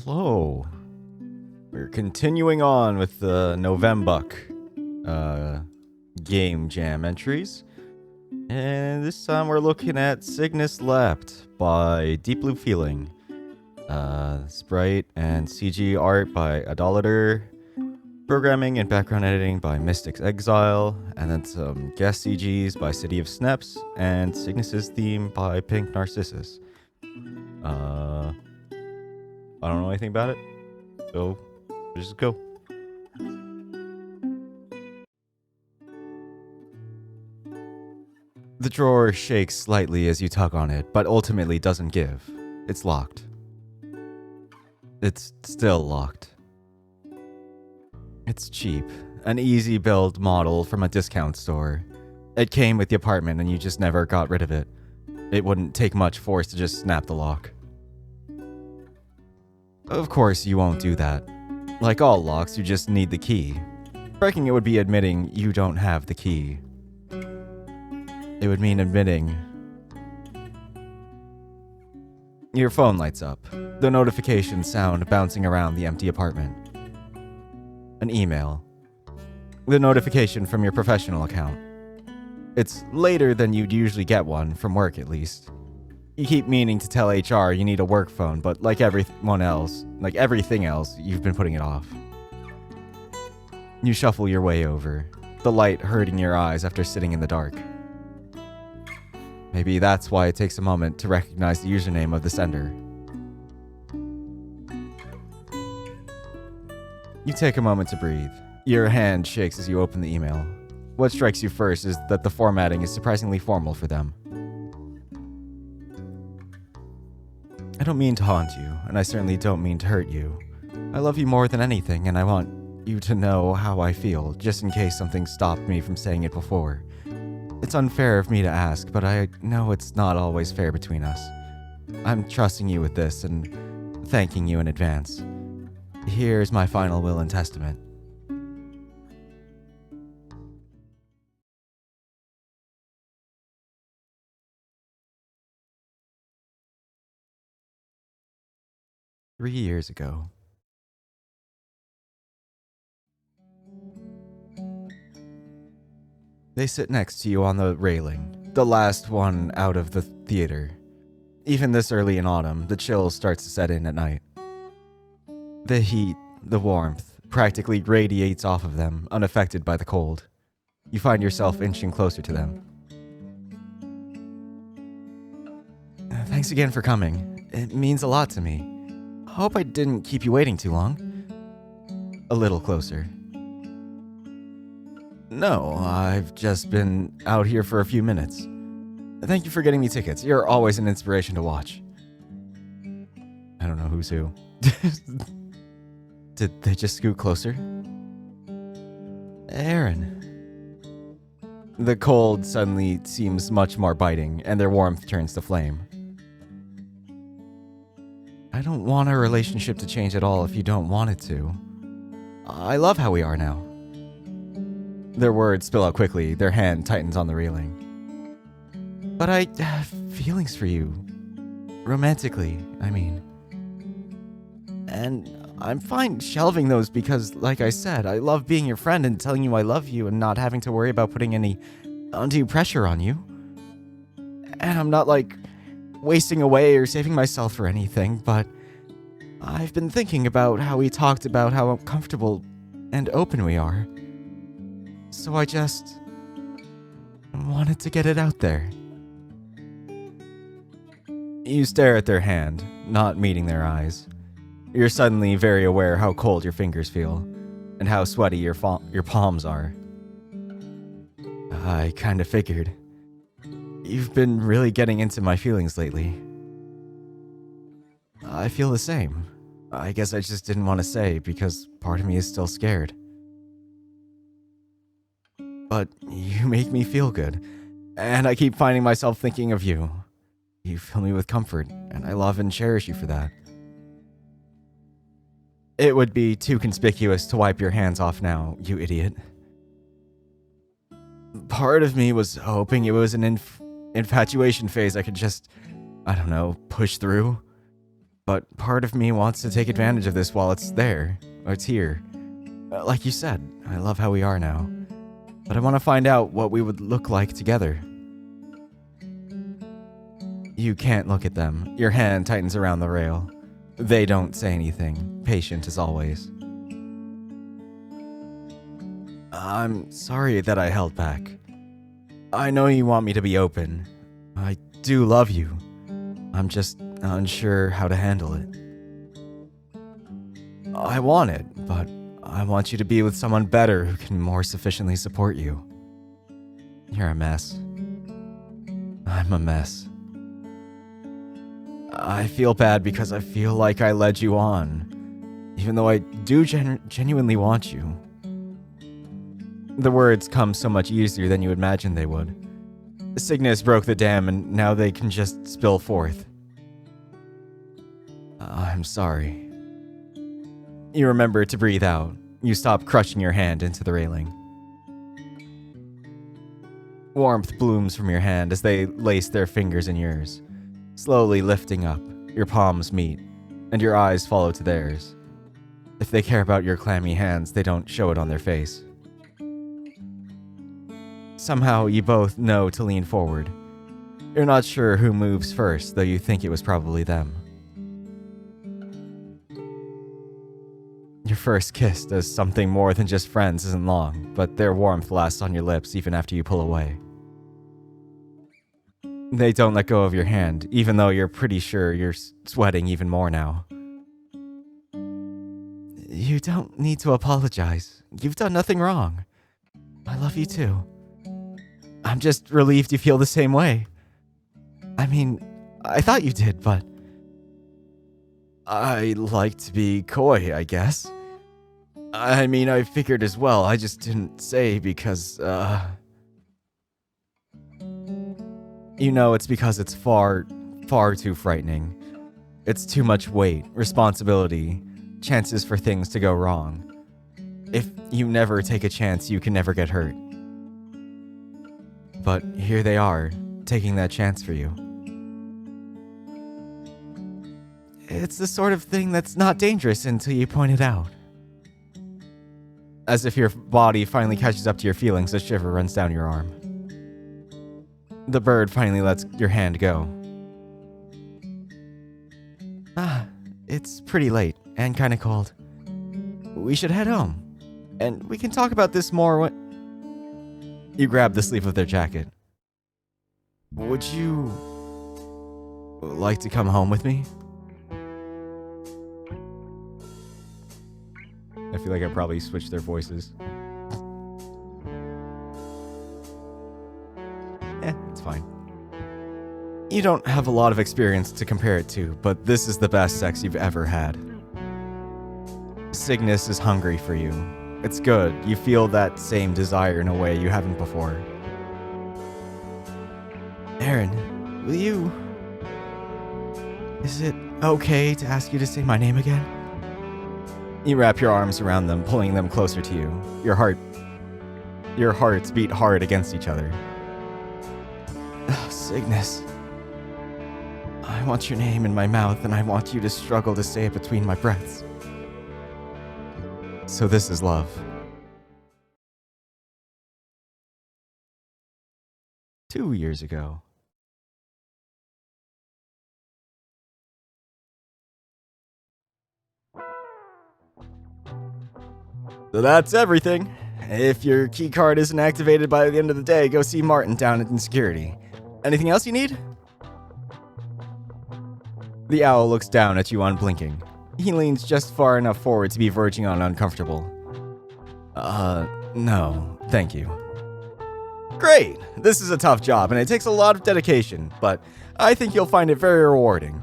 Hello. We're continuing on with the Novembuck game jam entries. And this time we're looking at Cygnus Leapt by Deep Blue Feeling. Sprite and CG art by Idolater. Programming and background editing by Mystic's Exile. And then some guest CGs by City of Sneps. And Cygnus's theme by Pink Narcissus. I don't know anything about it, so just go. The drawer shakes slightly as you tug on it, but ultimately doesn't give. It's locked. It's still locked. It's cheap. An easy build model from a discount store. It came with the apartment and you just never got rid of it. It wouldn't take much force to just snap the lock. Of course you won't do that. Like all locks, you just need the key. Breaking it would be admitting you don't have the key. It would mean admitting... Your phone lights up, the notification sound bouncing around the empty apartment. An email. The notification from your professional account. It's later than you'd usually get one, from work at least. You keep meaning to tell HR you need a work phone, but like everything else, you've been putting it off. You shuffle your way over, the light hurting your eyes after sitting in the dark. Maybe that's why it takes a moment to recognize the username of the sender. You take a moment to breathe. Your hand shakes as you open the email. What strikes you first is that the formatting is surprisingly formal for them. I don't mean to haunt you, and I certainly don't mean to hurt you. I love you more than anything, and I want you to know how I feel, just in case something stopped me from saying it before. It's unfair of me to ask, but I know it's not always fair between us. I'm trusting you with this and thanking you in advance. Here's my final will and testament. Three years ago. They sit next to you on the railing, the last one out of the theater. Even this early in autumn, the chill starts to set in at night. The heat, the warmth, practically radiates off of them, unaffected by the cold. You find yourself inching closer to them. Thanks again for coming. It means a lot to me. Hope I didn't keep you waiting too long. A little closer. No, I've just been out here for a few minutes. Thank you for getting me tickets. You're always an inspiration to watch. I don't know who's who. Did they just scoot closer? Aaron. The cold suddenly seems much more biting, and their warmth turns to flame. I don't want our relationship to change at all if you don't want it to. I love how we are now. Their words spill out quickly, their hand tightens on the railing. But I have feelings for you. Romantically, I mean. And I'm fine shelving those because, like I said, I love being your friend and telling you I love you and not having to worry about putting any undue pressure on you. And I'm not, wasting away or saving myself for anything, but I've been thinking about how we talked about how comfortable and open we are. So I just wanted to get it out there. You stare at their hand, not meeting their eyes. You're suddenly very aware how cold your fingers feel, and how sweaty your palms are. I kinda figured. You've been really getting into my feelings lately. I feel the same. I guess I just didn't want to say because part of me is still scared. But you make me feel good, and I keep finding myself thinking of you. You fill me with comfort, and I love and cherish you for that. It would be too conspicuous to wipe your hands off now, you idiot. Part of me was hoping it was an infatuation phase I could just, push through. but part of me wants to take advantage of this while it's there, or it's here. Like you said, I love how we are now, but I want to find out what we would look like together. You can't look at them. Your hand tightens around the rail. They don't say anything, patient as always. I'm sorry that I held back. I know you want me to be open. I do love you. I'm just unsure how to handle it. I want it, but I want you to be with someone better who can more sufficiently support you. You're a mess. I'm a mess. I feel bad because I feel like I led you on, even though I do genuinely want you. The words come so much easier than you imagined they would. Cygnus broke the dam and now they can just spill forth. I'm sorry. You remember to breathe out. You stop crushing your hand into the railing. Warmth blooms from your hand as they lace their fingers in yours. Slowly lifting up, your palms meet, and your eyes follow to theirs. If they care about your clammy hands, they don't show it on their face. Somehow, you both know to lean forward. You're not sure who moves first, though you think it was probably them. Your first kiss does something more than just friends isn't long, but their warmth lasts on your lips even after you pull away. They don't let go of your hand, even though you're pretty sure you're sweating even more now. You don't need to apologize. You've done nothing wrong. I love you too. I'm just relieved you feel the same way. I mean, I thought you did, but I like to be coy, I guess. I mean, I figured as well. I just didn't say because, You know, it's because it's far too frightening. It's too much weight, responsibility, chances for things to go wrong. If you never take a chance, you can never get hurt. But here they are, taking that chance for you. It's the sort of thing that's not dangerous until you point it out. As if your body finally catches up to your feelings, a shiver runs down your arm. The bird finally lets your hand go. It's pretty late and kind of cold. We should head home, and we can talk about this more when... You grab the sleeve of their jacket. Would you like to come home with me? I feel like I probably switched their voices. It's fine. You don't have a lot of experience to compare it to, but this is the best sex you've ever had. Cygnus is hungry for you. It's good. You feel that same desire in a way you haven't before. Aaron, will you... Is it okay to ask you to say my name again? You wrap your arms around them, pulling them closer to you. Your hearts beat hard against each other. Cygnus. I want your name in my mouth, and I want you to struggle to say it between my breaths. So this is love. 2 years ago. So that's everything. If your keycard isn't activated by the end of the day, go see Martin down in security. Anything else you need? The owl looks down at you unblinking. He leans just far enough forward to be verging on uncomfortable. No, thank you. Great! This is a tough job and it takes a lot of dedication, but I think you'll find it very rewarding.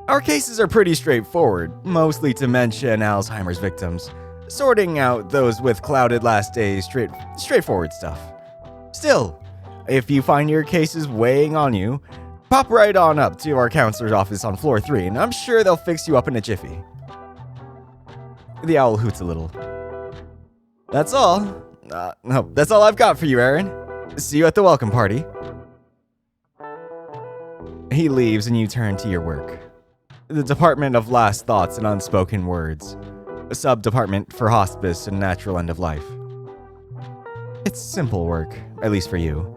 Our cases are pretty straightforward, mostly dementia and Alzheimer's victims. Sorting out those with clouded last days, straightforward stuff. Still, if you find your cases weighing on you, pop right on up to our counselor's office on floor 3, and I'm sure they'll fix you up in a jiffy. The owl hoots a little. That's all. No, that's all I've got for you, Aaron. See you at the welcome party. He leaves and you turn to your work. The Department of Last Thoughts and Unspoken Words, a sub-department for hospice and natural end of life. It's simple work, at least for you.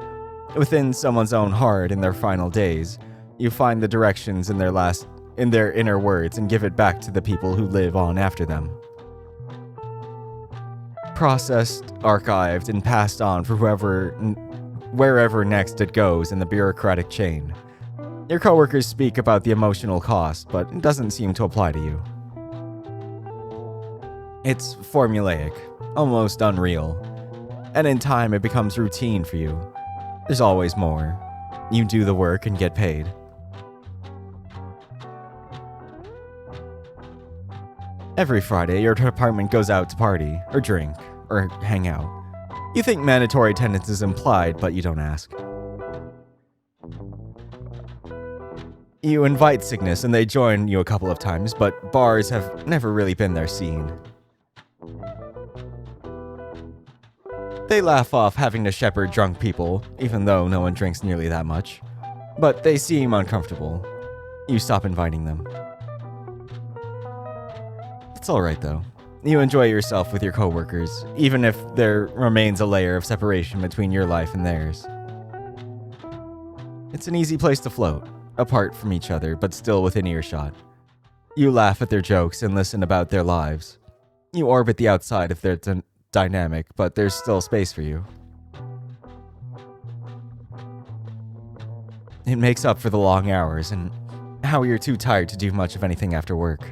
Within someone's own heart in their final days, you find the directions in their inner words and give it back to the people who live on after them. Processed, archived, and passed on for wherever next it goes in the bureaucratic chain. Your coworkers speak about the emotional cost, but it doesn't seem to apply to you. It's formulaic, almost unreal, and in time it becomes routine for you. There's always more. You do the work and get paid. Every Friday, your department goes out to party, or drink, or hang out. You think mandatory attendance is implied, but you don't ask. You invite Cygnus and they join you a couple of times, but bars have never really been their scene. They laugh off having to shepherd drunk people, even though no one drinks nearly that much. But they seem uncomfortable. You stop inviting them. It's alright though. You enjoy yourself with your coworkers, even if there remains a layer of separation between your life and theirs. It's an easy place to float, apart from each other, but still within earshot. You laugh at their jokes and listen about their lives. You orbit the outside of their dynamic, but there's still space for you. It makes up for the long hours and how you're too tired to do much of anything after work.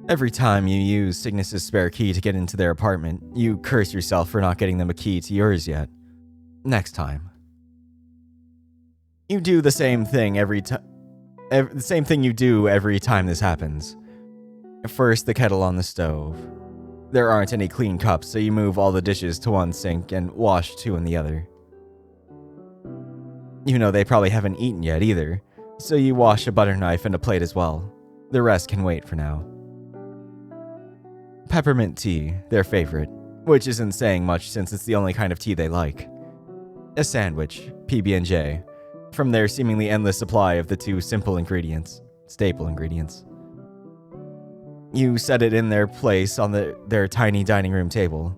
Every time you use Cygnus' spare key to get into their apartment, you curse yourself for not getting them a key to yours yet. Next time. You do the same thing the same thing you do every time this happens. First, the kettle on the stove. There aren't any clean cups, so you move all the dishes to one sink and wash two in the other. You know they probably haven't eaten yet either, so you wash a butter knife and a plate as well. The rest can wait for now. Peppermint tea, their favorite, which isn't saying much since it's the only kind of tea they like. A sandwich, PB&J, from their seemingly endless supply of the two staple ingredients. You set it in their place on their tiny dining room table.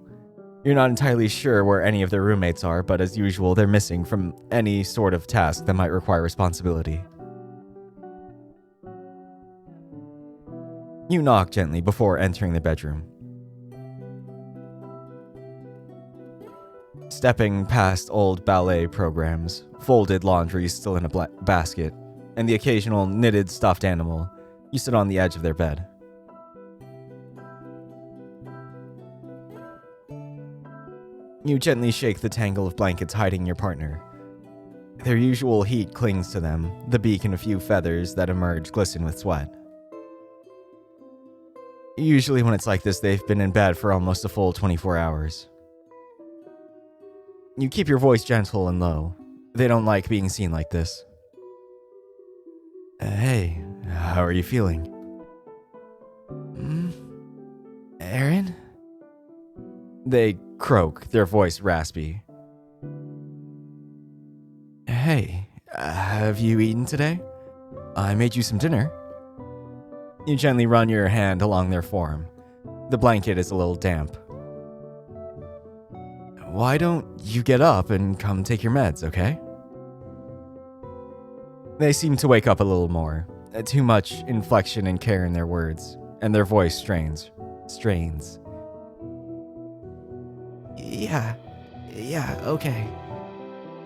You're not entirely sure where any of their roommates are, but as usual, they're missing from any sort of task that might require responsibility. You knock gently before entering the bedroom. Stepping past old ballet programs, folded laundry still in a basket, and the occasional knitted stuffed animal, you sit on the edge of their bed. You gently shake the tangle of blankets hiding your partner. Their usual heat clings to them, the beak and a few feathers that emerge glisten with sweat. Usually when it's like this, they've been in bed for almost a full 24 hours. You keep your voice gentle and low. They don't like being seen like this. Hey, how are you feeling? Aaron? They croak, their voice raspy. Hey, have you eaten today? I made you some dinner. You gently run your hand along their form. The blanket is a little damp. Why don't you get up and come take your meds, okay? They seem to wake up a little more. Too much inflection and care in their words, and their voice strains. Yeah, okay.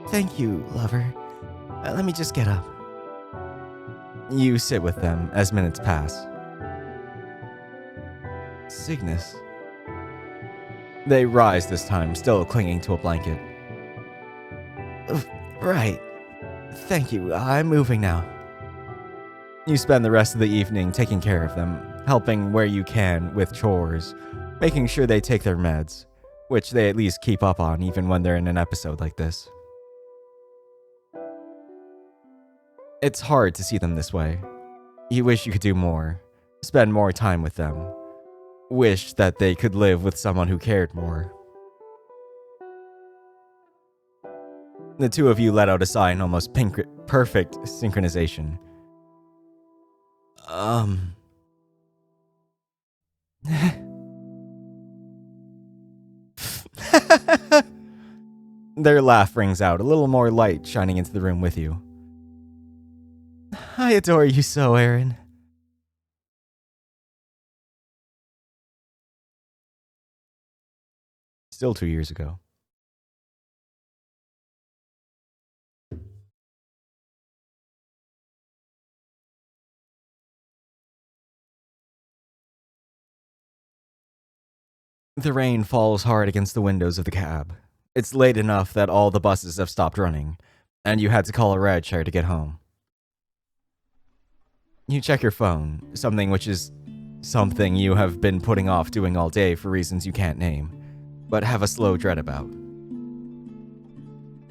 Thank you, lover. Let me just get up. You sit with them as minutes pass. Cygnus. They rise this time, still clinging to a blanket. Right. Thank you. I'm moving now. You spend the rest of the evening taking care of them, helping where you can with chores, making sure they take their meds, which they at least keep up on even when they're in an episode like this. It's hard to see them this way. You wish you could do more, spend more time with them. Wish that they could live with someone who cared more. The two of you let out a sigh in almost perfect synchronization. Their laugh rings out, a little more light shining into the room with you. I adore you so, Aaron. Still 2 years ago. The rain falls hard against the windows of the cab. It's late enough that all the buses have stopped running, and you had to call a rideshare to get home. You check your phone, something you have been putting off doing all day for reasons you can't name, but have a slow dread about.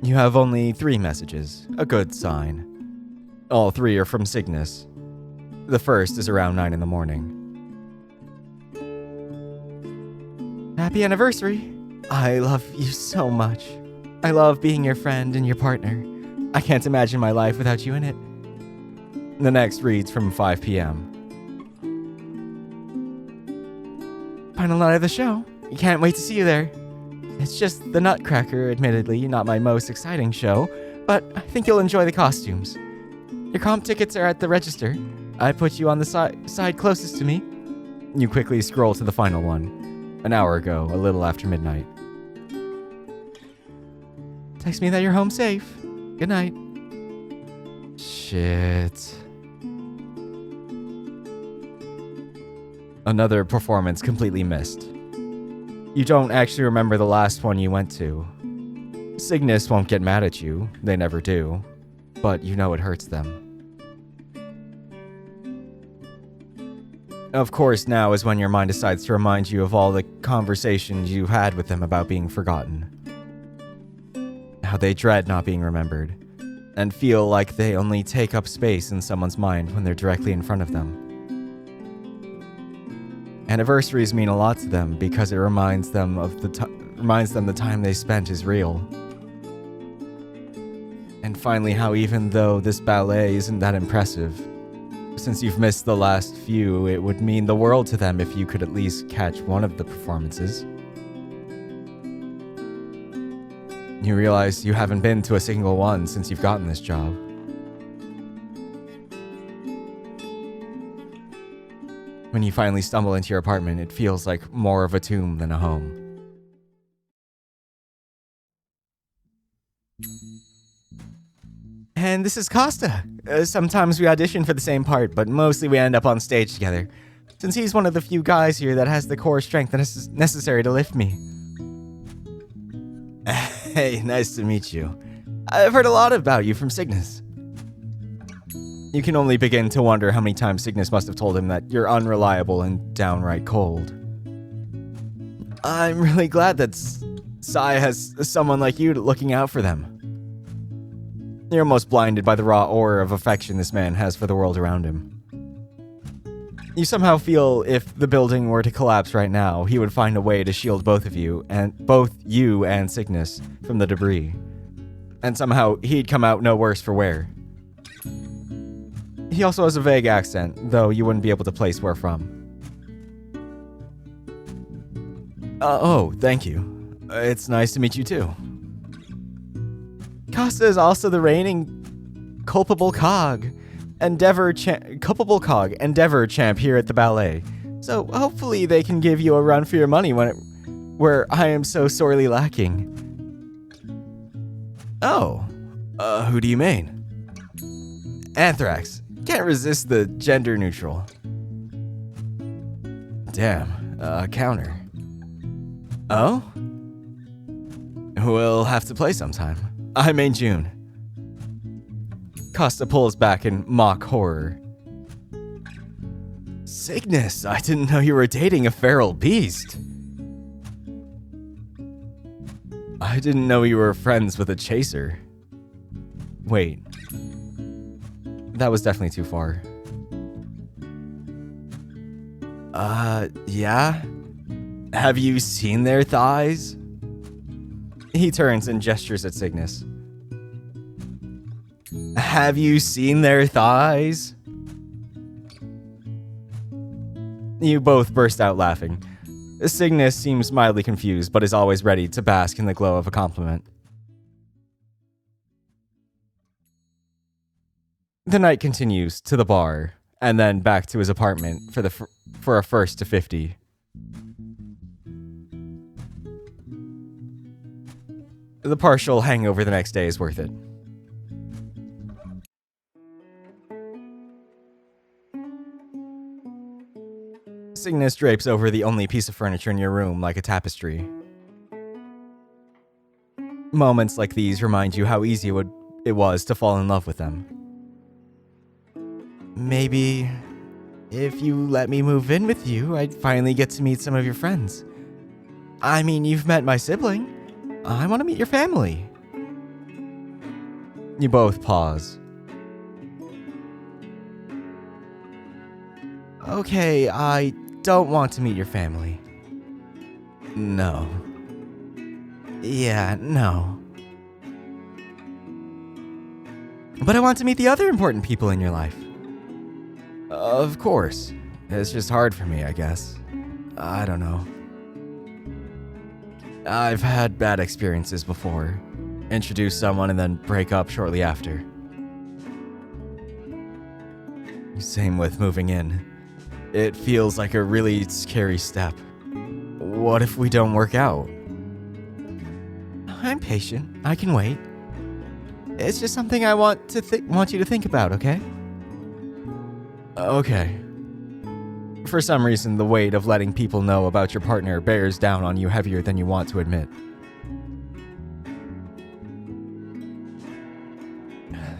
You have only 3 messages, a good sign. All 3 are from Cygnus. The first is around 9 in the morning. Happy anniversary! I love you so much. I love being your friend and your partner. I can't imagine my life without you in it. The next reads from 5 p.m. Final night of the show. Can't wait to see you there. It's just the Nutcracker, admittedly, not my most exciting show, but I think you'll enjoy the costumes. Your comp tickets are at the register. I put you on the side closest to me. You quickly scroll to the final one. An hour ago, a little after midnight. Text me that you're home safe. Good night. Shit. Another performance completely missed. You don't actually remember the last one you went to. Cygnus won't get mad at you, they never do, but you know it hurts them. Of course, now is when your mind decides to remind you of all the conversations you had with them about being forgotten. How they dread not being remembered, and feel like they only take up space in someone's mind when they're directly in front of them. Anniversaries mean a lot to them because it reminds them the time they spent is real. And finally, how even though this ballet isn't that impressive, since you've missed the last few, it would mean the world to them if you could at least catch one of the performances. You realize you haven't been to a single one since you've gotten this job. When you finally stumble into your apartment, it feels like more of a tomb than a home. And this is Costa. Sometimes we audition for the same part, but mostly we end up on stage together, since he's one of the few guys here that has the core strength that is necessary to lift me. Hey, nice to meet you. I've heard a lot about you from Cygnus. You can only begin to wonder how many times Cygnus must have told him that you're unreliable and downright cold. I'm really glad that Sai has someone like you looking out for them. You're almost blinded by the raw aura of affection this man has for the world around him. You somehow feel if the building were to collapse right now, he would find a way to shield both you and Cygnus from the debris. And somehow he'd come out no worse for wear. He also has a vague accent, though you wouldn't be able to place where from. Oh, thank you. It's nice to meet you too. Costa is also the reigning culpable cog Endeavor champ here at the ballet. So hopefully they can give you a run for your money where I am so sorely lacking. Oh, who do you mean? Anthrax. Can't resist the gender neutral. Damn, counter. Oh? We'll have to play sometime. I mean June. Costa pulls back in mock horror. Cygnus, I didn't know you were dating a feral beast. I didn't know you were friends with a chaser. Wait. That was definitely too far. Yeah? Have you seen their thighs? He turns and gestures at Cygnus. Have you seen their thighs? You both burst out laughing. Cygnus seems mildly confused, but is always ready to bask in the glow of a compliment. The night continues to the bar, and then back to his apartment for a first to 50. The partial hangover the next day is worth it. Cygnus drapes over the only piece of furniture in your room like a tapestry. Moments like these remind you how easy it was to fall in love with them. Maybe if you let me move in with you, I'd finally get to meet some of your friends. I mean, you've met my sibling. I want to meet your family. You both pause. Okay, I don't want to meet your family. No. Yeah, no. But I want to meet the other important people in your life. Of course. It's just hard for me, I guess. I don't know. I've had bad experiences before. Introduce someone and then break up shortly after. Same with moving in. It feels like a really scary step. What if we don't work out? I'm patient. I can wait. It's just something I want you to think about, okay? Okay. For some reason, the weight of letting people know about your partner bears down on you heavier than you want to admit.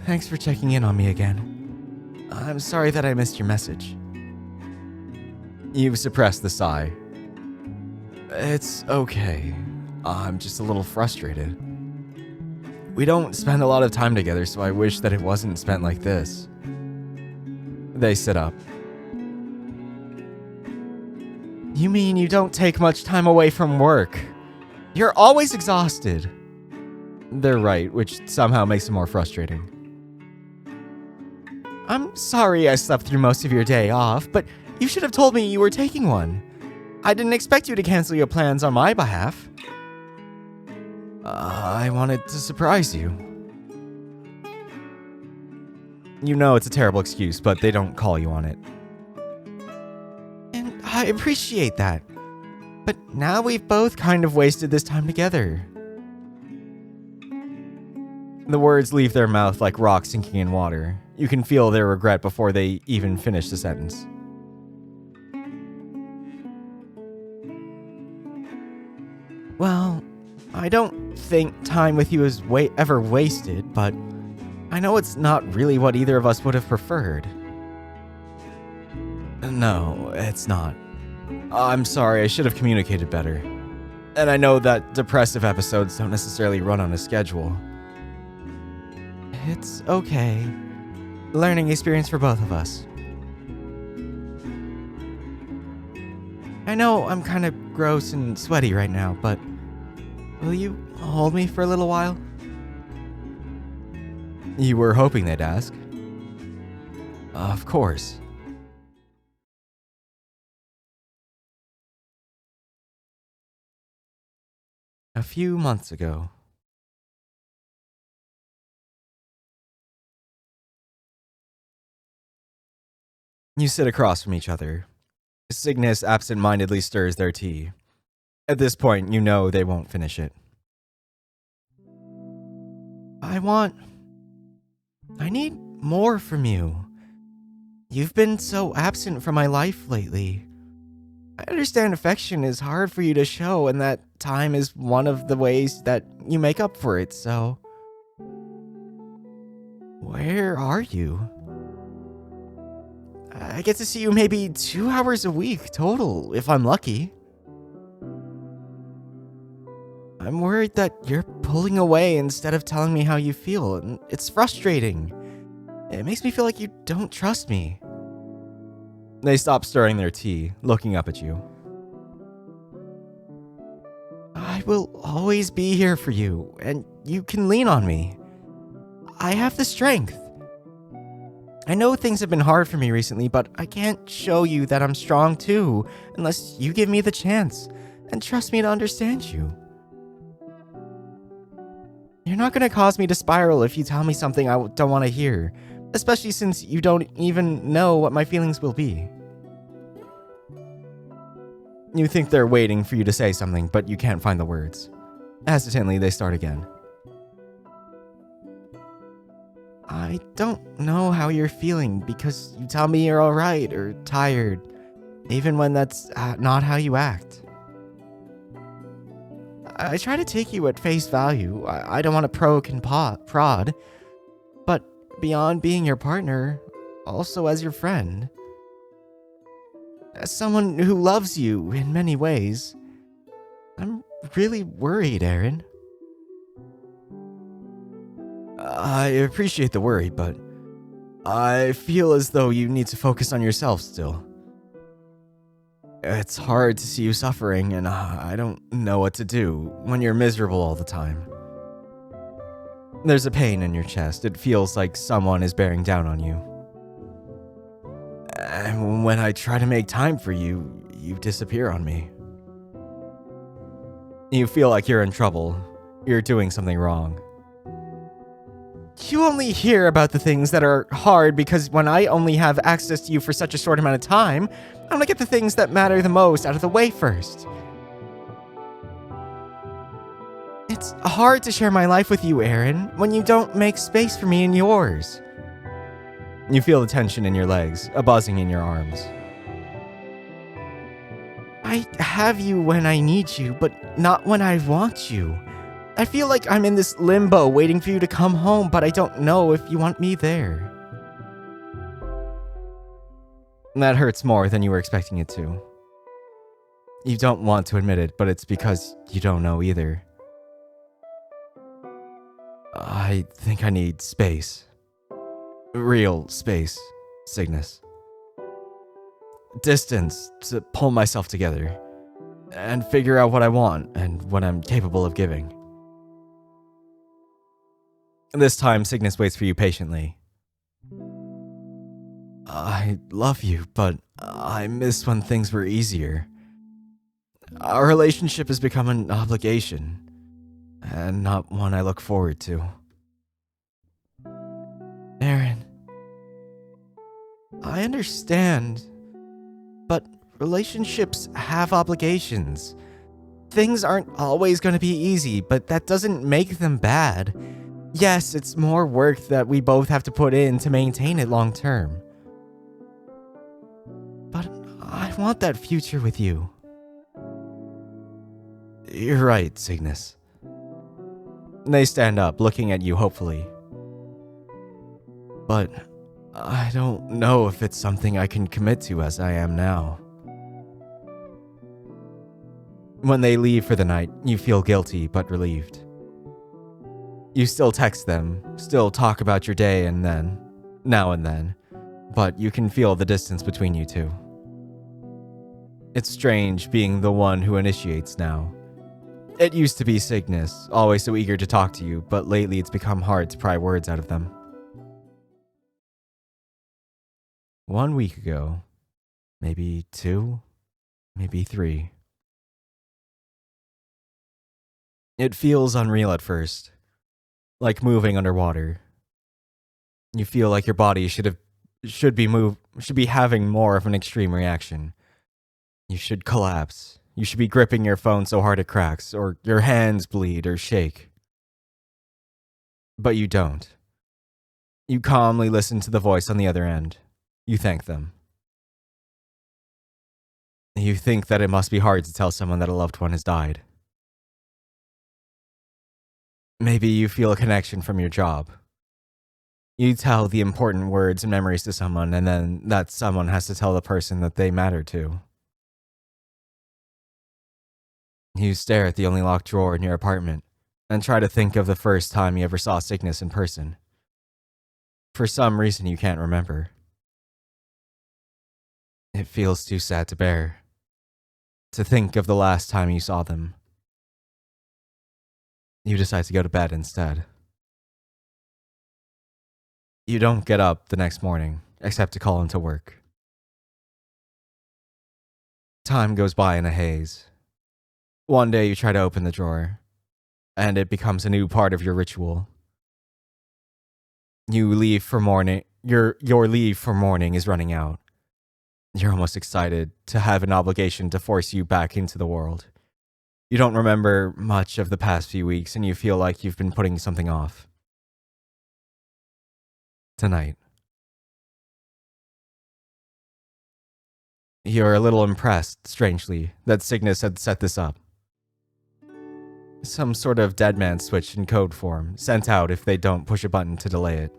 Thanks for checking in on me again. I'm sorry that I missed your message. You've suppressed the sigh. It's okay. I'm just a little frustrated. We don't spend a lot of time together, so I wish that it wasn't spent like this. They sit up. You mean you don't take much time away from work? You're always exhausted. They're right, which somehow makes it more frustrating. I'm sorry I slept through most of your day off, but you should have told me you were taking one. I didn't expect you to cancel your plans on my behalf. I wanted to surprise you. You know it's a terrible excuse, but they don't call you on it. And I appreciate that. But now we've both kind of wasted this time together. The words leave their mouth like rocks sinking in water. You can feel their regret before they even finish the sentence. Well, I don't think time with you is ever wasted, but I know it's not really what either of us would have preferred. No, it's not. I'm sorry, I should have communicated better. And I know that depressive episodes don't necessarily run on a schedule. It's okay. Learning experience for both of us. I know I'm kind of gross and sweaty right now, but will you hold me for a little while? You were hoping they'd ask. Of course. A few months ago. You sit across from each other. Cygnus absent-mindedly stirs their tea. At this point, you know they won't finish it. I need more from you. You've been so absent from my life lately. I understand affection is hard for you to show, and that time is one of the ways that you make up for it, so... Where are you? I get to see you maybe 2 hours a week total, if I'm lucky. I'm worried that you're pulling away instead of telling me how you feel, and it's frustrating. It makes me feel like you don't trust me. They stop stirring their tea, looking up at you. I will always be here for you, and you can lean on me. I have the strength. I know things have been hard for me recently, but I can't show you that I'm strong too unless you give me the chance and trust me to understand you. You're not gonna cause me to spiral if you tell me something I don't want to hear, especially since you don't even know what my feelings will be. You think they're waiting for you to say something, but you can't find the words. Hesitantly, they start again. I don't know how you're feeling because you tell me you're alright or tired, even when that's not how you act. I try to take you at face value. I don't want to provoke and prod, but beyond being your partner, also as your friend. As someone who loves you in many ways, I'm really worried, Aaron. I appreciate the worry, but I feel as though you need to focus on yourself still. It's hard to see you suffering, and I don't know what to do when you're miserable all the time. There's a pain in your chest. It feels like someone is bearing down on you. And when I try to make time for you, you disappear on me. You feel like you're in trouble. You're doing something wrong. You only hear about the things that are hard because when I only have access to you for such a short amount of time, I want to get the things that matter the most out of the way first. It's hard to share my life with you, Aaron, when you don't make space for me in yours. You feel the tension in your legs, a buzzing in your arms. I have you when I need you, but not when I want you. I feel like I'm in this limbo waiting for you to come home, but I don't know if you want me there. That hurts more than you were expecting it to. You don't want to admit it, but it's because you don't know either. I think I need space. Real space, Cygnus. Distance to pull myself together and figure out what I want and what I'm capable of giving. This time, Cygnus waits for you patiently. I love you, but I miss when things were easier. Our relationship has become an obligation, and not one I look forward to. Aaron, I understand, but relationships have obligations. Things aren't always going to be easy, but that doesn't make them bad. Yes, it's more work that we both have to put in to maintain it long term. But I want that future with you. You're right, Cygnus. They stand up, looking at you hopefully. But I don't know if it's something I can commit to as I am now. When they leave for the night, you feel guilty but relieved. You still text them, still talk about your day now and then, but you can feel the distance between you two. It's strange being the one who initiates now. It used to be Cygnus, always so eager to talk to you, but lately it's become hard to pry words out of them. 1 week ago, maybe 2, maybe 3. It feels unreal at first, like moving underwater. You feel like your body should be having more of an extreme reaction. You should collapse. You should be gripping your phone so hard it cracks, or your hands bleed or shake. But you don't. You calmly listen to the voice on the other end. You thank them. You think that it must be hard to tell someone that a loved one has died. Maybe you feel a connection from your job. You tell the important words and memories to someone, and then that someone has to tell the person that they matter to. You stare at the only locked drawer in your apartment and try to think of the first time you ever saw Cygnus in person. For some reason you can't remember. It feels too sad to bear. To think of the last time you saw them. You decide to go to bed instead. You don't get up the next morning, except to call into work. Time goes by in a haze. One day you try to open the drawer, and it becomes a new part of your ritual. You leave for morning. Your leave for morning is running out. You're almost excited to have an obligation to force you back into the world. You don't remember much of the past few weeks, and you feel like you've been putting something off. Tonight, you're a little impressed, strangely, that Cygnus had set this up. Some sort of dead man switch in code form, sent out if they don't push a button to delay it.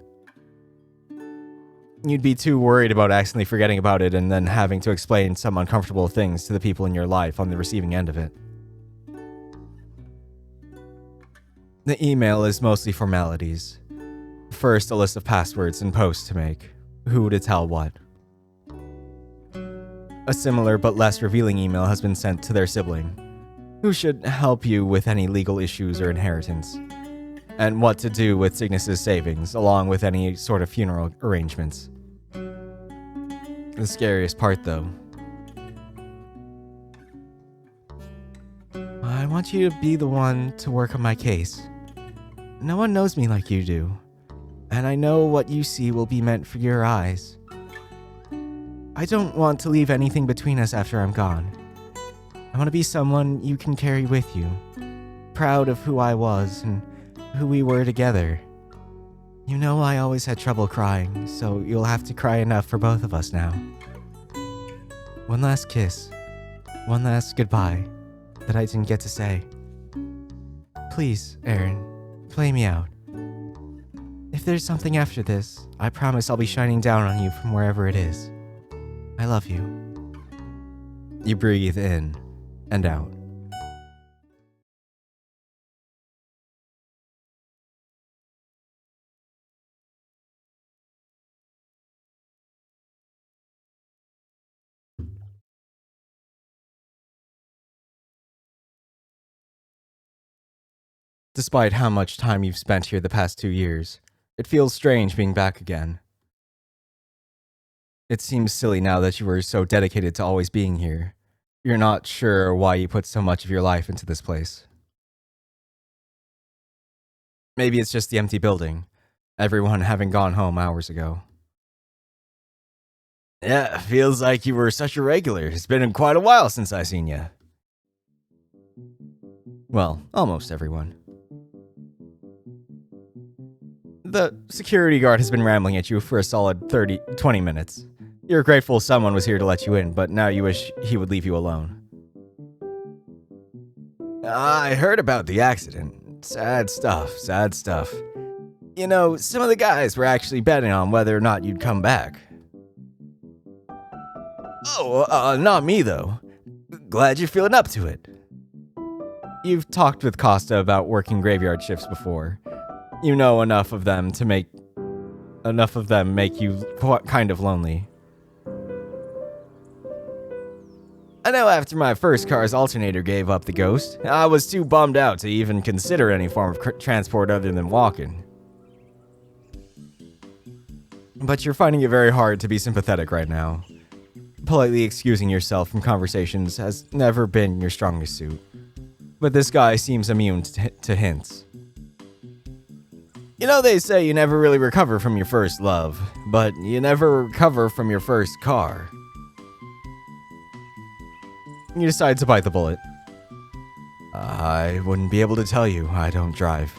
You'd be too worried about accidentally forgetting about it and then having to explain some uncomfortable things to the people in your life on the receiving end of it. The email is mostly formalities. First, a list of passwords and posts to make. Who to tell what. A similar but less revealing email has been sent to their sibling, who should help you with any legal issues or inheritance, and what to do with Cygnus's savings, along with any sort of funeral arrangements. The scariest part, though. I want you to be the one to work on my case. No one knows me like you do, and I know what you see will be meant for your eyes. I don't want to leave anything between us after I'm gone. I want to be someone you can carry with you, proud of who I was and who we were together. You know I always had trouble crying, so you'll have to cry enough for both of us now. One last kiss, one last goodbye that I didn't get to say. Please, Aaron, play me out. If there's something after this, I promise I'll be shining down on you from wherever it is. I love you. You breathe in and out. Despite how much time you've spent here the past 2 years, it feels strange being back again. It seems silly now that you were so dedicated to always being here. You're not sure why you put so much of your life into this place. Maybe it's just the empty building, everyone having gone home hours ago. Yeah, feels like you were such a regular. It's been quite a while since I seen you. Well, almost everyone. The security guard has been rambling at you for a solid 20 minutes. You're grateful someone was here to let you in, but now you wish he would leave you alone. I heard about the accident. Sad stuff, sad stuff. You know, some of the guys were actually betting on whether or not you'd come back. Oh, not me though. Glad you're feeling up to it. You've talked with Costa about working graveyard shifts before. You know enough of them make you kind of lonely. I know after my first car's alternator gave up the ghost, I was too bummed out to even consider any form of transport other than walking. But you're finding it very hard to be sympathetic right now. Politely excusing yourself from conversations has never been your strongest suit. But this guy seems immune to hints. You know, they say you never really recover from your first love, but you never recover from your first car. You decide to bite the bullet. I wouldn't be able to tell you. I don't drive.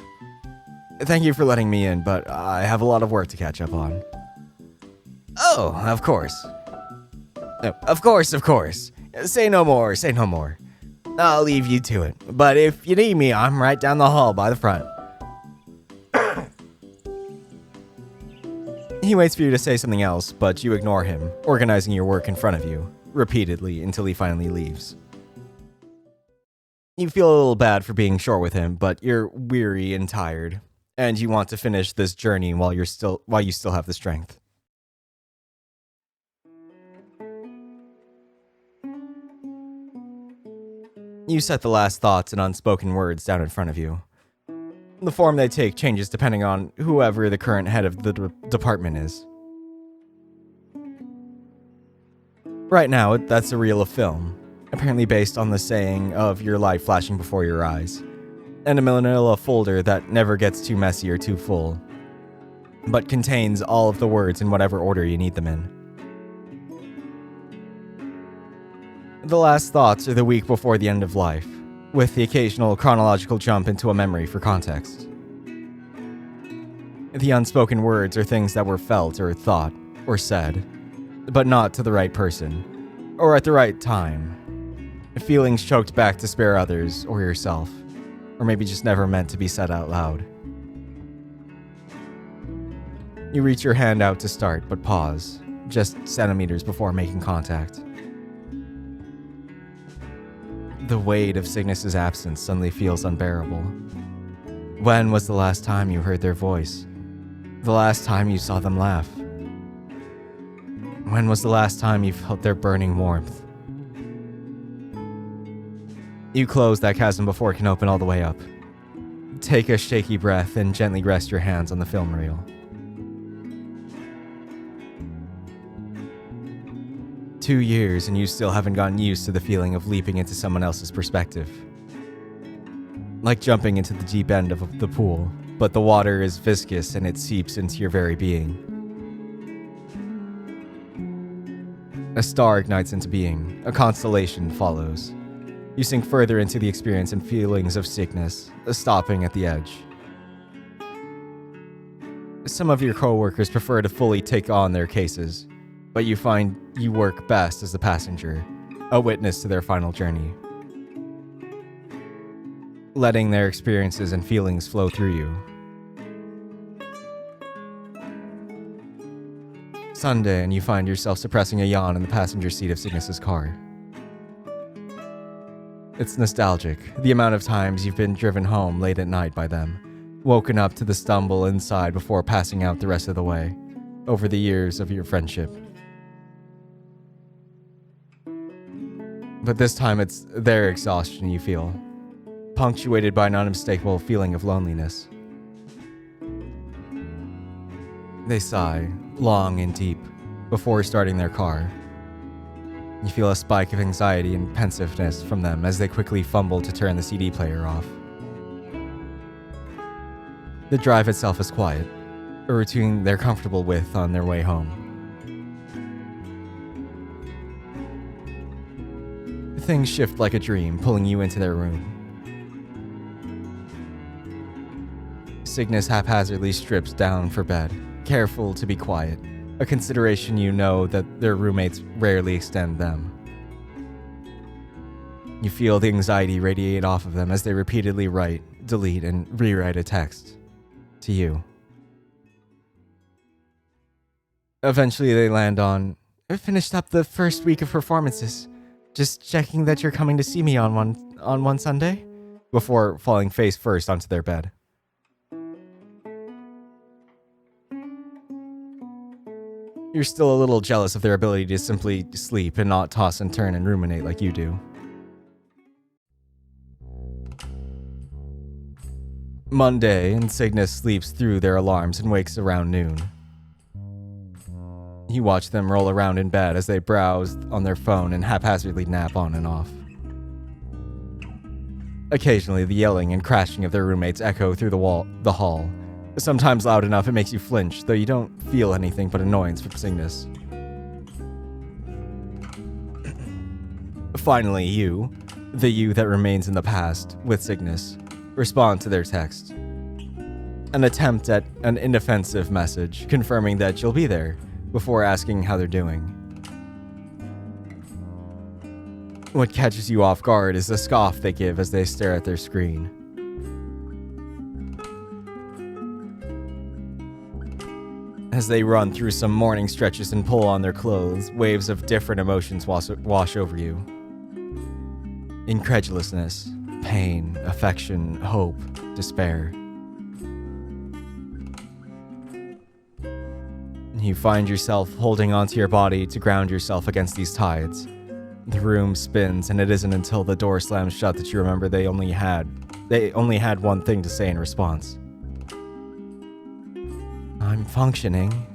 Thank you for letting me in, but I have a lot of work to catch up on. Oh, of course. Of course. Say no more. I'll leave you to it. But if you need me, I'm right down the hall by the front. He waits for you to say something else, but you ignore him, organizing your work in front of you, repeatedly until he finally leaves. You feel a little bad for being short with him, but you're weary and tired, and you want to finish this journey while you still have the strength. You set the last thoughts and unspoken words down in front of you. The form they take changes depending on whoever the current head of the department is. Right now, that's a reel of film, apparently based on the saying of your life flashing before your eyes, and a manila folder that never gets too messy or too full, but contains all of the words in whatever order you need them in. The last thoughts are the week before the end of life, with the occasional chronological jump into a memory for context. The unspoken words are things that were felt or thought or said, but not to the right person, or at the right time. Feelings choked back to spare others or yourself, or maybe just never meant to be said out loud. You reach your hand out to start, but pause, just centimeters before making contact. The weight of Cygnus's absence suddenly feels unbearable. When was the last time you heard their voice? The last time you saw them laugh? When was the last time you felt their burning warmth? You close that chasm before it can open all the way up. Take a shaky breath and gently rest your hands on the film reel. 2 years and you still haven't gotten used to the feeling of leaping into someone else's perspective. Like jumping into the deep end of the pool, but the water is viscous and it seeps into your very being. A star ignites into being, a constellation follows. You sink further into the experience and feelings of Cygnus, stopping at the edge. Some of your coworkers prefer to fully take on their cases, but you find you work best as the passenger, a witness to their final journey. Letting their experiences and feelings flow through you. Sunday, and you find yourself suppressing a yawn in the passenger seat of Cygnus's car. It's nostalgic, the amount of times you've been driven home late at night by them, woken up to the stumble inside before passing out the rest of the way, over the years of your friendship. But this time it's their exhaustion you feel, punctuated by an unmistakable feeling of loneliness. They sigh, long and deep, before starting their car. You feel a spike of anxiety and pensiveness from them as they quickly fumble to turn the CD player off. The drive itself is quiet, a routine they're comfortable with on their way home. Things shift like a dream, pulling you into their room. Cygnus haphazardly strips down for bed, careful to be quiet, a consideration you know that their roommates rarely extend them. You feel the anxiety radiate off of them as they repeatedly write, delete, and rewrite a text to you. Eventually they land on, "I finished up the first week of performances. Just checking that you're coming to see me on one Sunday," before falling face first onto their bed. You're still a little jealous of their ability to simply sleep and not toss and turn and ruminate like you do. Monday, and Cygnus sleeps through their alarms and wakes around noon. You watch them roll around in bed as they browse on their phone and haphazardly nap on and off. Occasionally, the yelling and crashing of their roommates echo through the hall, sometimes loud enough it makes you flinch, though you don't feel anything but annoyance from Cygnus. Finally, you, the you that remains in the past, with Cygnus, respond to their text. An attempt at an inoffensive message, confirming that you'll be there, before asking how they're doing. What catches you off guard is the scoff they give as they stare at their screen. As they run through some morning stretches and pull on their clothes, waves of different emotions wash over you. Incredulousness, pain, affection, hope, despair. You find yourself holding onto your body to ground yourself against these tides. The room spins, and it isn't until the door slams shut that you remember they only had They only had one thing to say in response. I'm functioning.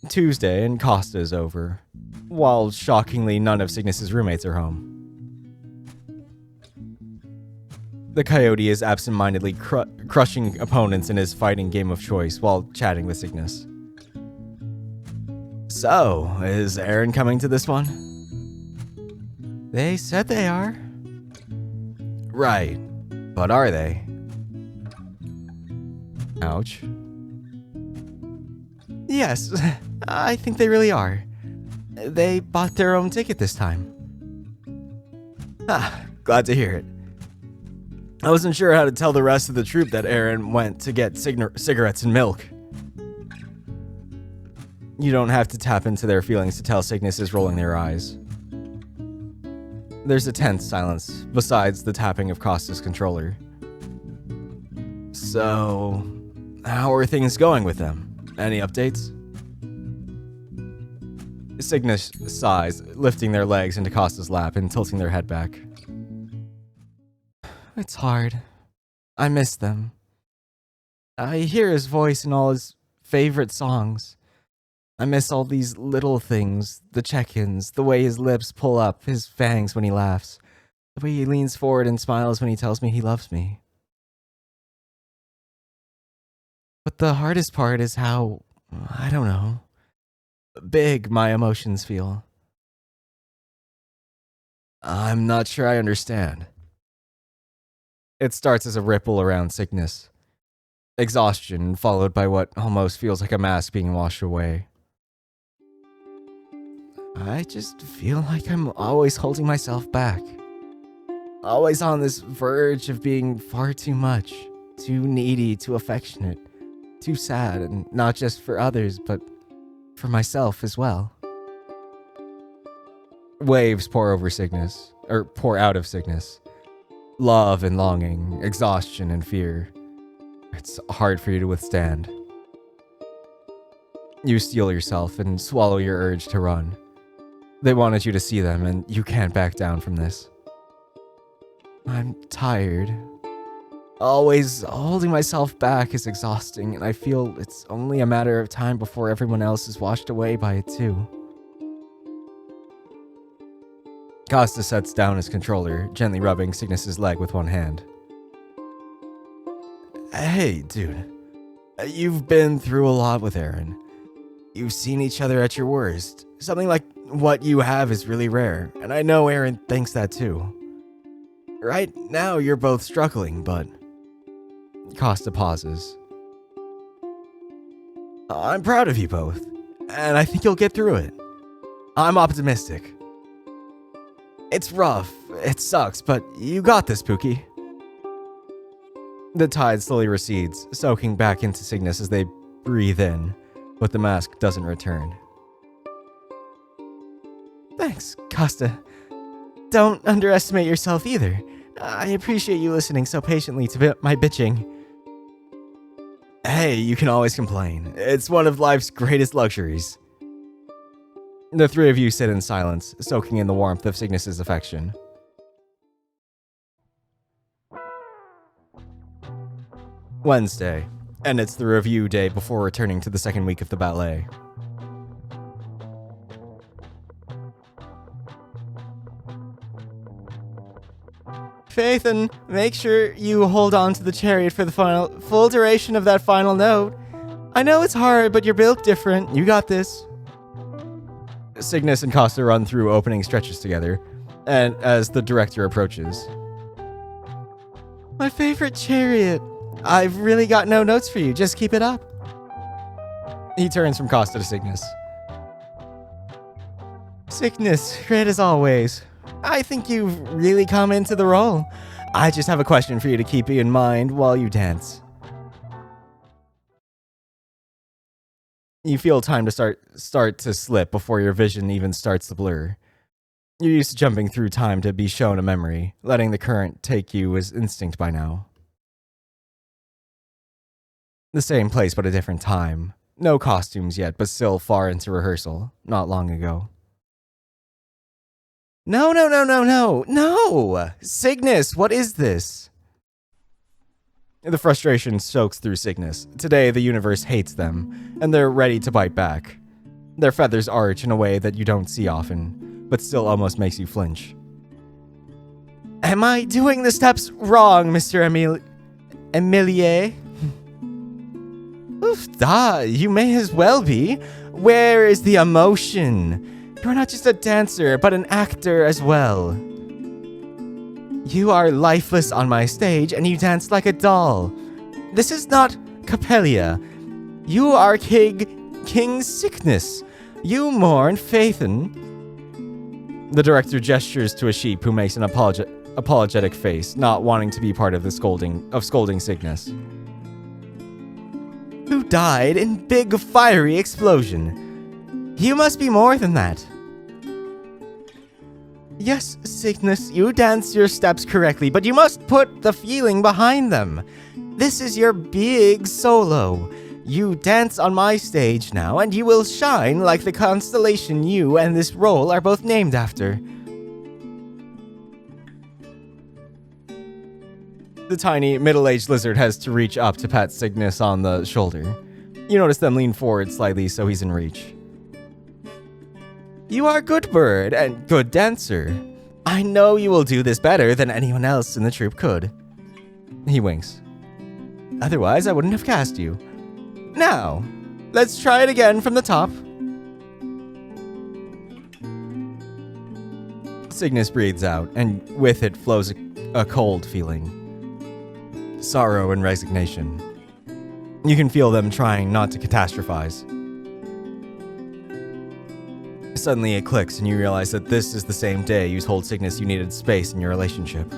Tuesday and Costa is over, while shockingly none of Cygnus's roommates are home. The coyote is absent-mindedly crushing opponents in his fighting game of choice while chatting with Cygnus. So, is Aaron coming to this one? They said they are. Right, but are they? Ouch. Yes, I think they really are. They bought their own ticket this time. Glad to hear it. I wasn't sure how to tell the rest of the troop that Aaron went to get cigarettes and milk. You don't have to tap into their feelings to tell Cygnus is rolling their eyes. There's a tense silence, besides the tapping of Costa's controller. So, how are things going with them? Any updates? Cygnus sighs, lifting their legs into Costa's lap and tilting their head back. It's hard. I miss them. I hear his voice in all his favorite songs. I miss all these little things, the check-ins, the way his lips pull up, his fangs when he laughs, the way he leans forward and smiles when he tells me he loves me. But the hardest part is how, I don't know, big my emotions feel. I'm not sure I understand. It starts as a ripple around Cygnus. Exhaustion, followed by what almost feels like a mask being washed away. I just feel like I'm always holding myself back. Always on this verge of being far too much, too needy, too affectionate, too sad, and not just for others, but for myself as well. Waves pour out of Cygnus. Love and longing, exhaustion and fear. It's hard for you to withstand. You steel yourself and swallow your urge to run. They wanted you to see them, and you can't back down from this. I'm tired. Always holding myself back is exhausting, and I feel it's only a matter of time before everyone else is washed away by it too. Costa sets down his controller, gently rubbing Cygnus's leg with one hand. Hey, dude. You've been through a lot with Aaron. You've seen each other at your worst. Something like what you have is really rare, and I know Aaron thinks that too. Right now, you're both struggling, but... Costa pauses. I'm proud of you both, and I think you'll get through it. I'm optimistic. It's rough, it sucks, but you got this, Pookie. The tide slowly recedes, soaking back into Cygnus as they breathe in, but the mask doesn't return. Thanks, Costa. Don't underestimate yourself either. I appreciate you listening so patiently to my bitching. Hey, you can always complain. It's one of life's greatest luxuries. The three of you sit in silence, soaking in the warmth of Cygnus's affection. Wednesday, and it's the review day before returning to the second week of the ballet. Faith, and make sure you hold on to the chariot for the full duration of that final note. I know it's hard, but you're built different. You got this. Cygnus and Costa run through opening stretches together, and as the director approaches. My favorite chariot. I've really got no notes for you. Just keep it up. He turns from Costa to Cygnus. Cygnus, great as always. I think you've really come into the role. I just have a question for you to keep in mind while you dance. You feel time to start to slip before your vision even starts to blur. You're used to jumping through time to be shown a memory, letting the current take you as instinct by now. The same place but a different time. No costumes yet, but still far into rehearsal, not long ago. No, no, no, no, no, no! Cygnus, what is this? The frustration soaks through Cygnus. Today, the universe hates them, and they're ready to bite back. Their feathers arch in a way that you don't see often, but still almost makes you flinch. Am I doing the steps wrong, Mr. Emilier? Oof, you may as well be. Where is the emotion? You're not just a dancer, but an actor as well. You are lifeless on my stage, and you dance like a doll. This is not Capellia. You are King Cygnus. You mourn Phaethon. The director gestures to a sheep who makes an apologetic face, not wanting to be part of the scolding Cygnus. Who died in big fiery explosion. You must be more than that. Yes, Cygnus, you dance your steps correctly, but you must put the feeling behind them. This is your big solo. You dance on my stage now, and you will shine like the constellation you and this role are both named after. The tiny, middle-aged lizard has to reach up to pat Cygnus on the shoulder. You notice them lean forward slightly so he's in reach. You are a good bird and good dancer. I know you will do this better than anyone else in the troupe could. He winks. Otherwise, I wouldn't have cast you. Now, let's try it again from the top. Cygnus breathes out, and with it flows a cold feeling. Sorrow and resignation. You can feel them trying not to catastrophize. Suddenly it clicks and you realize that this is the same day you told Cygnus you needed space in your relationship.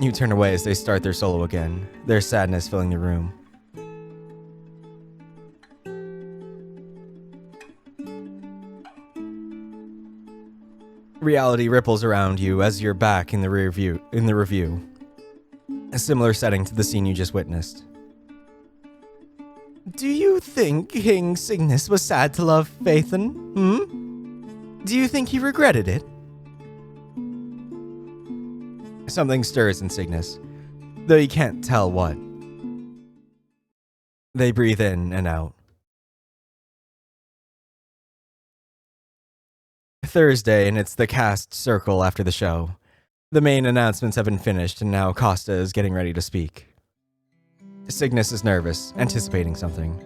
You turn away as they start their solo again, their sadness filling the room. Reality ripples around you as you're back in the review. A similar setting to the scene you just witnessed. Do you think King Cygnus was sad to love Phaethon? Do you think he regretted it? Something stirs in Cygnus, though you can't tell what. They breathe in and out. Thursday, and it's the cast circle after the show. The main announcements have been finished, and now Costa is getting ready to speak. Cygnus is nervous, anticipating something.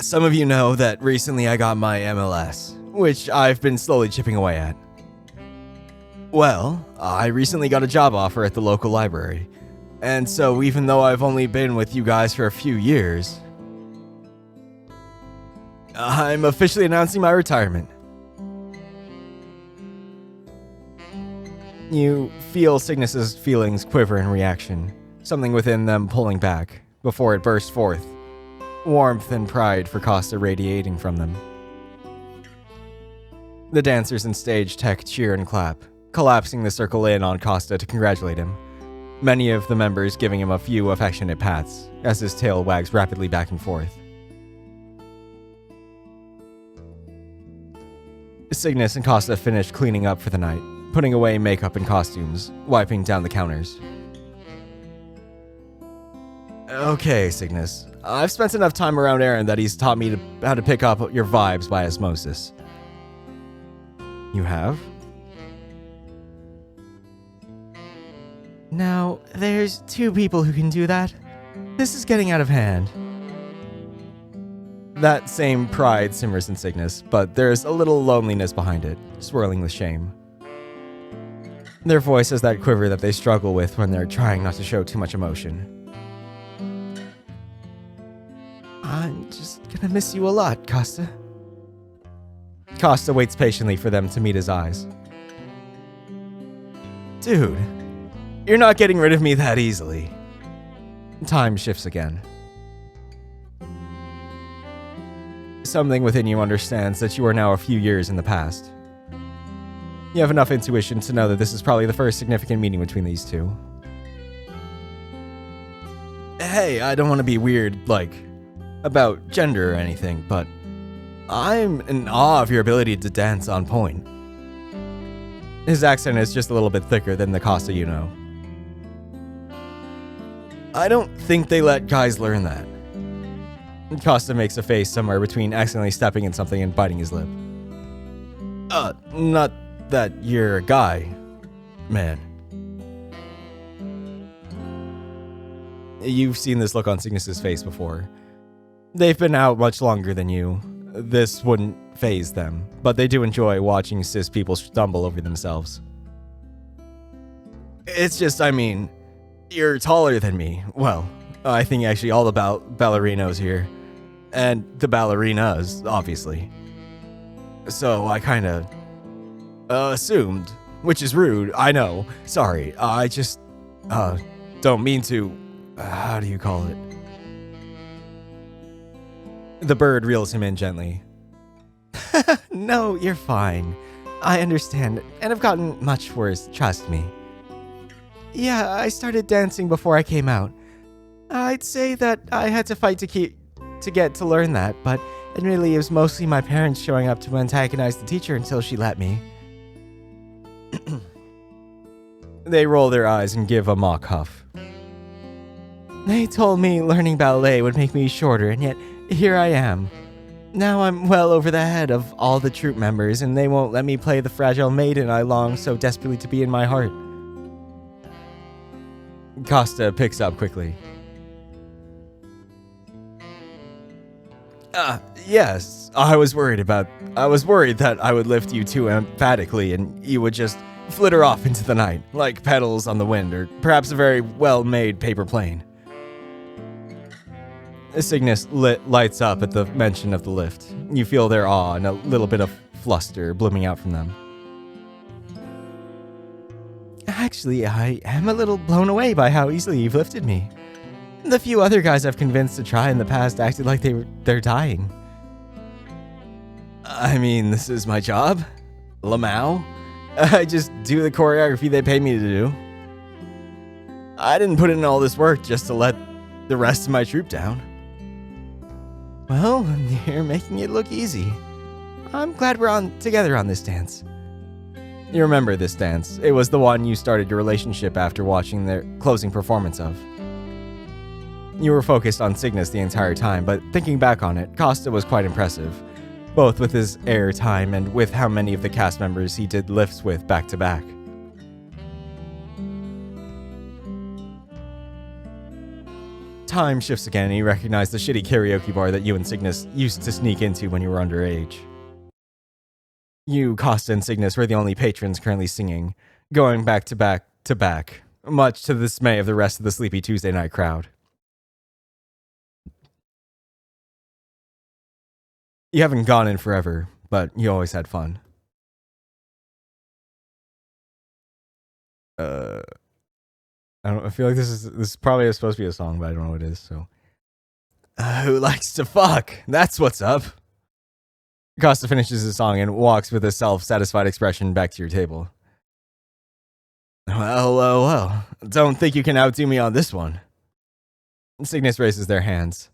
Some of you know that recently I got my MLS, which I've been slowly chipping away at. Well, I recently got a job offer at the local library, and so even though I've only been with you guys for a few years, I'm officially announcing my retirement. You feel Cygnus's feelings quiver in reaction, something within them pulling back, before it bursts forth, warmth and pride for Costa radiating from them. The dancers and stage tech cheer and clap, collapsing the circle in on Costa to congratulate him, many of the members giving him a few affectionate pats as his tail wags rapidly back and forth. Cygnus and Costa finish cleaning up for the night, putting away makeup and costumes, wiping down the counters. Okay, Cygnus. I've spent enough time around Aaron that he's taught me how to pick up your vibes by osmosis. You have? Now, there's two people who can do that. This is getting out of hand. That same pride simmers in Cygnus, but there's a little loneliness behind it, swirling with shame. Their voice has that quiver that they struggle with when they're trying not to show too much emotion. I'm just gonna miss you a lot, Costa. Costa waits patiently for them to meet his eyes. Dude, you're not getting rid of me that easily. Time shifts again. Something within you understands that you are now a few years in the past. You have enough intuition to know that this is probably the first significant meeting between these two. Hey, I don't want to be weird, about gender or anything, but I'm in awe of your ability to dance on point. His accent is just a little bit thicker than the Costa you know. I don't think they let guys learn that. Costa makes a face somewhere between accidentally stepping in something and biting his lip. Not that you're a guy, man. You've seen this look on Cygnus's face before. They've been out much longer than you. This wouldn't faze them, but they do enjoy watching cis people stumble over themselves. It's just, I mean, you're taller than me. Well, I think actually all the ballerinos here. And the ballerinas, obviously. So I kinda assumed, which is rude, I know. Sorry, I just don't mean to, how do you call it? The bird reels him in gently. No, you're fine. I understand, and I've gotten much worse, trust me. Yeah, I started dancing before I came out. I'd say that I had to fight to get to learn that, but admittedly it was mostly my parents showing up to antagonize the teacher until she let me. They roll their eyes and give a mock huff. They told me learning ballet would make me shorter, and yet here I am. Now I'm well over the head of all the troupe members, and they won't let me play the fragile maiden I long so desperately to be in my heart. Costa picks up quickly. Yes, I was worried that I would lift you too emphatically and you would just flitter off into the night, like petals on the wind, or perhaps a very well-made paper plane. Cygnus lights up at the mention of the lift. You feel their awe and a little bit of fluster blooming out from them. Actually, I am a little blown away by how easily you've lifted me. The few other guys I've convinced to try in the past acted like they're dying. I mean, this is my job. Lamau. I just do the choreography they pay me to do. I didn't put in all this work just to let the rest of my troupe down. Well, you're making it look easy. I'm glad we're together on this dance. You remember this dance. It was the one you started your relationship after watching their closing performance of. You were focused on Cygnus the entire time, but thinking back on it, Costa was quite impressive, both with his air time and with how many of the cast members he did lifts with back to back. Time shifts again and you recognize the shitty karaoke bar that you and Cygnus used to sneak into when you were underage. You, Costa, and Cygnus were the only patrons currently singing, going back to back, much to the dismay of the rest of the sleepy Tuesday night crowd. You haven't gone in forever, but you always had fun. I feel like this is probably supposed to be a song, but I don't know what it is, so. Who likes to fuck? That's what's up. Costa finishes his song and walks with a self-satisfied expression back to your table. Well. Don't think you can outdo me on this one. Cygnus raises their hands.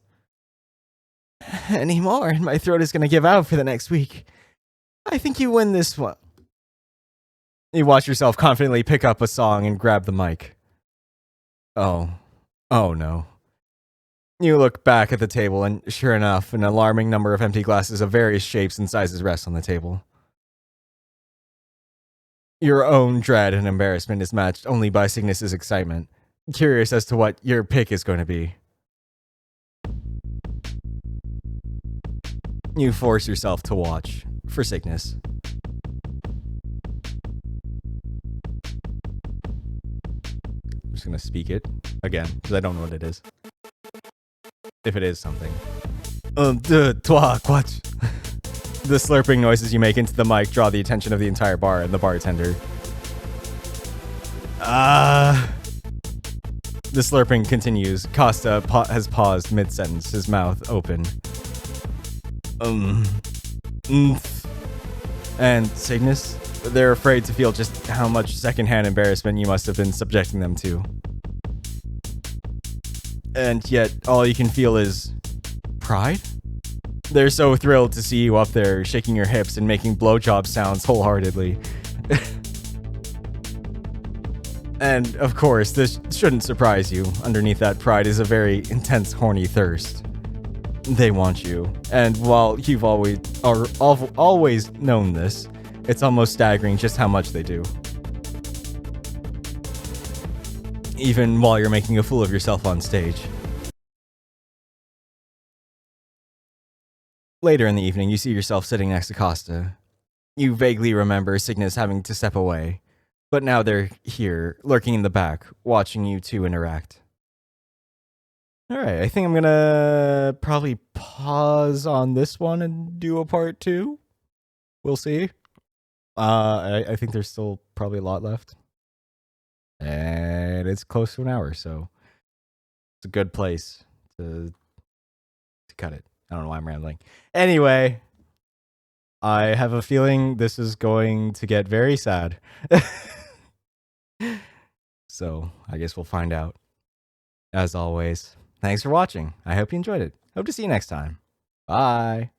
Anymore, and my throat is going to give out for the next week. I think you win this one. You watch yourself confidently pick up a song and grab the mic. Oh no. You look back at the table and, sure enough, an alarming number of empty glasses of various shapes and sizes rest on the table. Your own dread and embarrassment is matched only by Cygnus's excitement, curious as to what your pick is going to be. You force yourself to watch for Cygnus. I'm just going to speak it again, because I don't know what it is. If it is something. Toi, quoi? The slurping noises you make into the mic draw the attention of the entire bar and the bartender. The slurping continues. Costa has paused mid-sentence, his mouth open. And Cygnus? They're afraid to feel just how much secondhand embarrassment you must have been subjecting them to. And yet, all you can feel is pride? They're so thrilled to see you up there shaking your hips and making blowjob sounds wholeheartedly. And, of course, this shouldn't surprise you. Underneath that pride is a very intense, horny thirst. They want you. And while you've always known this, it's almost staggering just how much they do. Even while you're making a fool of yourself on stage. Later in the evening, you see yourself sitting next to Costa. You vaguely remember Cygnus having to step away, but now they're here, lurking in the back, watching you two interact. Alright, I think I'm gonna probably pause on this one and do a part 2. We'll see. I think there's still probably a lot left. And it's close to an hour, so it's a good place to cut it. I don't know why I'm rambling. Anyway, I have a feeling this is going to get very sad. So I guess we'll find out. As always, thanks for watching. I hope you enjoyed it. Hope to see you next time. Bye.